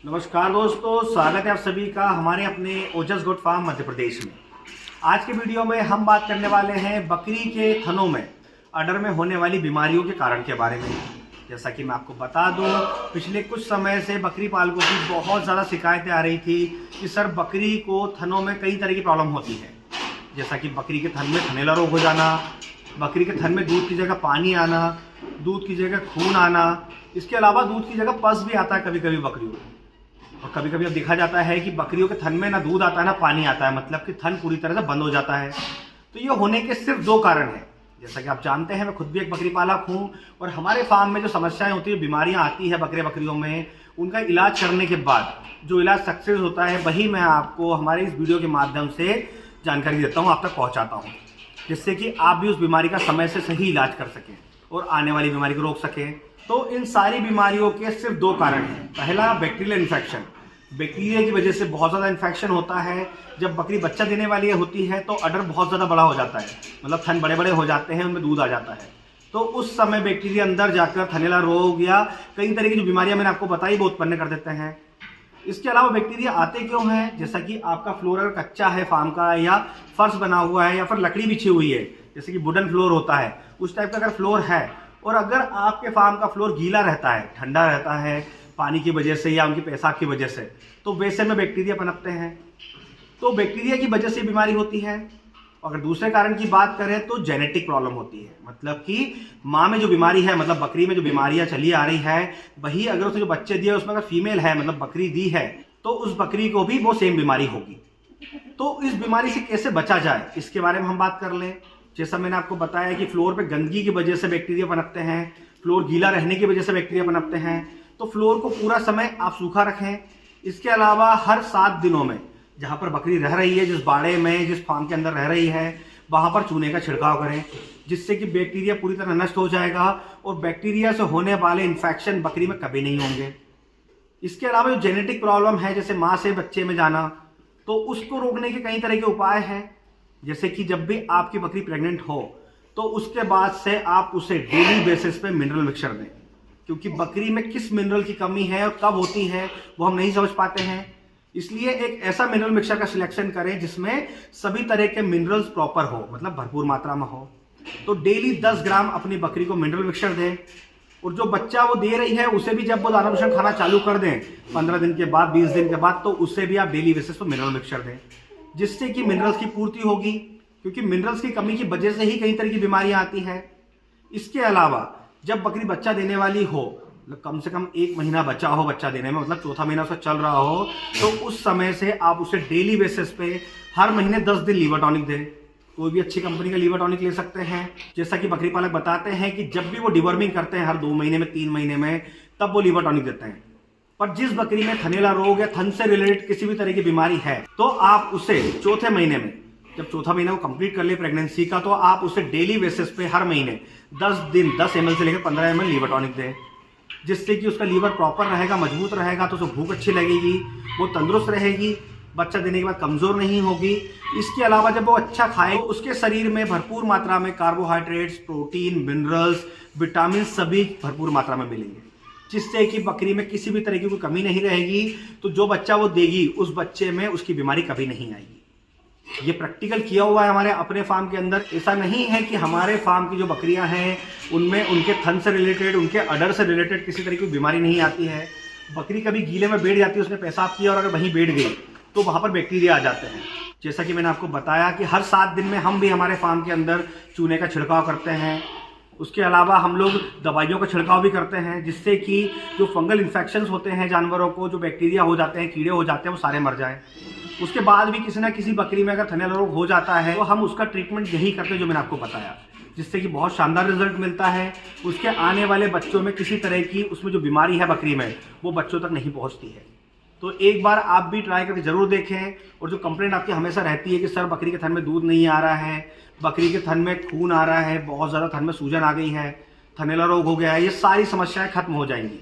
नमस्कार दोस्तों, स्वागत है आप सभी का हमारे अपने ओजस गोट फार्म मध्य प्रदेश में। आज के वीडियो में हम बात करने वाले हैं बकरी के थनों में अडर में होने वाली बीमारियों के कारण के बारे में। जैसा कि मैं आपको बता दूं, पिछले कुछ समय से बकरी पालकों की बहुत ज़्यादा शिकायतें आ रही थी कि सर बकरी को थनों में कई तरह की प्रॉब्लम होती है। जैसा कि बकरी के थन में थनैला रोग हो जाना, बकरी के थन में दूध की जगह पानी आना, दूध की जगह खून आना, इसके अलावा दूध की जगह पस भी आता है कभी कभी बकरियों को। और कभी कभी अब देखा जाता है कि बकरियों के थन में ना दूध आता है ना पानी आता है, मतलब कि थन पूरी तरह से बंद हो जाता है। तो ये होने के सिर्फ दो कारण हैं। जैसा कि आप जानते हैं, मैं खुद भी एक बकरी पालक हूँ और हमारे फार्म में जो समस्याएं होती है, बीमारियां आती है बकरियों में, उनका इलाज करने के बाद जो इलाज सक्सेस होता है वही मैं आपको हमारे इस वीडियो के माध्यम से जानकारी देता हूँ, आप तक पहुँचाता हूँ, जिससे कि आप भी उस बीमारी का समय से सही इलाज कर सकें और आने वाली बीमारी को रोक सकें। तो इन सारी बीमारियों के सिर्फ दो कारण हैं। पहला, बैक्टीरियल इन्फेक्शन। बैक्टीरिया की वजह से बहुत ज़्यादा इन्फेक्शन होता है। जब बकरी बच्चा देने वाली होती है तो अडर बहुत ज़्यादा बड़ा हो जाता है, मतलब थन बड़े बड़े हो जाते हैं, उनमें दूध आ जाता है। तो उस समय बैक्टीरिया अंदर जाकर थनैला रोग या कई तरह की जो बीमारियां मैंने आपको बताई वो उत्पन्न कर देते हैं। इसके अलावा बैक्टीरिया आते क्यों हैं? जैसा कि आपका फ्लोर अगर कच्चा है फार्म का, या फर्श बना हुआ है, या फिर लकड़ी बिछी हुई है, जैसे कि वुडन फ्लोर होता है, उस टाइप का अगर फ्लोर है, और अगर आपके फार्म का फ्लोर गीला रहता है, ठंडा रहता है पानी की वजह से या उनकी पेशाब की वजह से, तो वैसे में बैक्टीरिया पनपते हैं। तो बैक्टीरिया की वजह से बीमारी होती है। अगर दूसरे कारण की बात करें तो जेनेटिक प्रॉब्लम होती है, मतलब कि माँ में जो बीमारी है, मतलब बकरी में जो बीमारियां चली आ रही है, वही अगर उसने जो बच्चे दिए उसमें अगर फीमेल है, मतलब बकरी दी है, तो उस बकरी को भी वो सेम बीमारी होगी। तो इस बीमारी से कैसे बचा जाए, इसके बारे में हम बात कर लें। जैसा मैंने आपको बताया कि फ्लोर पे गंदगी की वजह से बैक्टीरिया पनपते हैं, फ्लोर गीला रहने की वजह से बैक्टीरिया पनपते हैं। तो फ्लोर को पूरा समय आप सूखा रखें। इसके अलावा हर 7 दिनों में जहाँ पर बकरी रह रही है, जिस बाड़े में, जिस फार्म के अंदर रह रही है, वहाँ पर चूने का छिड़काव करें, जिससे कि बैक्टीरिया पूरी तरह नष्ट हो जाएगा और बैक्टीरिया से होने वाले इन्फेक्शन बकरी में कभी नहीं होंगे। इसके अलावा जो जेनेटिक प्रॉब्लम है, जैसे माँ से बच्चे में जाना, तो उसको रोकने के कई तरह के उपाय हैं। जैसे कि जब भी आपकी बकरी प्रेग्नेंट हो तो उसके बाद से आप उसे डेली बेसिस पे मिनरल मिक्सचर दें, क्योंकि बकरी में किस मिनरल की कमी है और कब होती है वो हम नहीं समझ पाते हैं। इसलिए एक ऐसा मिनरल मिक्सचर का सिलेक्शन करें जिसमें सभी तरह के मिनरल्स प्रॉपर हो, मतलब भरपूर मात्रा में हो। तो डेली 10 ग्राम अपनी बकरी को मिनरल मिक्सचर दें। और जो बच्चा वो दे रही है उसे भी जब वो दाना भूषण खाना चालू कर दें 15 दिन के बाद, 20 दिन के बाद, तो उससे भी आप डेली बेसिस पर मिनरल मिक्सचर दें, जिससे कि मिनरल्स की पूर्ति होगी, क्योंकि मिनरल्स की कमी की वजह से ही कई तरह की बीमारियां आती हैं। इसके अलावा जब बकरी बच्चा देने वाली हो, मतलब कम से कम 1 महीना बचा हो बच्चा देने में, मतलब चौथा महीना उसका चल रहा हो, तो उस समय से आप उसे डेली बेसिस पे हर महीने 10 दिन लीवर टॉनिक दें। कोई भी अच्छी कंपनी का लीवर टॉनिक ले सकते हैं। जैसा कि बकरी पालक बताते हैं कि जब भी वो डिवर्मिंग करते हैं हर 2 महीने में, 3 महीने में, तब वो लीवर टॉनिक देते हैं। पर जिस बकरी में थनैला रोग या थन से रिलेटेड किसी भी तरह की बीमारी है, तो आप उसे चौथे महीने में, जब चौथा महीना वो कंप्लीट कर ले प्रेगनेंसी का, तो आप उसे डेली बेसिस पे हर महीने 10 दिन 10 ml से लेकर 15 ml लीवर टॉनिक दें, जिससे कि उसका लीवर प्रॉपर रहेगा, मजबूत रहेगा, तो उसको भूख अच्छी लगेगी, वो तंदुरुस्त रहेगी, बच्चा देने के बाद कमज़ोर नहीं होगी। इसके अलावा जब वो अच्छा खाए तो उसके शरीर में भरपूर मात्रा में कार्बोहाइड्रेट्स, प्रोटीन, मिनरल्स, विटामिन सभी भरपूर मात्रा में मिलेंगे, जिससे कि बकरी में किसी भी तरह की कोई कमी नहीं रहेगी। तो जो बच्चा वो देगी उस बच्चे में उसकी बीमारी कभी नहीं आएगी। ये प्रैक्टिकल किया हुआ है हमारे अपने फार्म के अंदर। ऐसा नहीं है कि हमारे फार्म की जो बकरियां हैं उनमें उनके थन से रिलेटेड, उनके अडर से रिलेटेड किसी तरह की बीमारी नहीं आती है। बकरी कभी गीले में बैठ जाती है, उसने पेशाब किया और अगर वहीं बैठ गई तो वहाँ पर बैक्टीरिया आ जाते हैं। जैसा कि मैंने आपको बताया कि हर 7 दिन में हम भी हमारे फार्म के अंदर चूने का छिड़काव करते हैं। उसके अलावा हम लोग दवाइयों का छिड़काव भी करते हैं, जिससे कि जो फंगल इन्फेक्शंस होते हैं जानवरों को, जो बैक्टीरिया हो जाते हैं, कीड़े हो जाते हैं, वो सारे मर जाएं। उसके बाद भी किसी ना किसी बकरी में अगर थनैला रोग हो जाता है तो हम उसका ट्रीटमेंट यही करते हैं जो मैंने आपको बताया, जिससे कि बहुत शानदार रिजल्ट मिलता है। उसके आने वाले बच्चों में किसी तरह की उसमें जो बीमारी है बकरी में, वो बच्चों तक नहीं पहुँचती है। तो एक बार आप भी ट्राई करके ज़रूर देखें। और जो कंप्लेंट आपकी हमेशा रहती है कि सर बकरी के थन में दूध नहीं आ रहा है, बकरी के थन में खून आ रहा है, बहुत ज़्यादा थन में सूजन आ गई है, थनैला रोग हो गया है, ये सारी समस्याएं खत्म हो जाएंगी।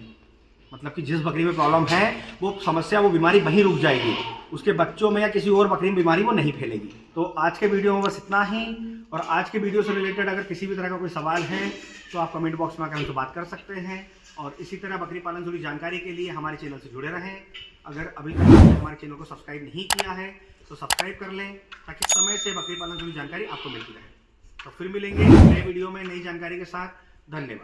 मतलब कि जिस बकरी में प्रॉब्लम है वो समस्या, वो बीमारी वहीं रुक जाएगी। उसके बच्चों में या किसी और बकरी में बीमारी वो नहीं फैलेगी। तो आज के वीडियो में बस इतना ही। और आज के वीडियो से रिलेटेड अगर किसी भी तरह का कोई सवाल है तो आप कमेंट बॉक्स में आकर हमसे बात कर सकते हैं। और इसी तरह बकरी पालन से जुड़ी जानकारी के लिए हमारे चैनल से जुड़े रहें। अगर अभी तक आपने हमारे चैनल को सब्सक्राइब नहीं किया है तो सब्सक्राइब कर लें, ताकि समय से बकरी पालन से जुड़ी जानकारी आपको मिलती रहे। तो फिर मिलेंगे नए वीडियो में नई जानकारी के साथ। धन्यवाद।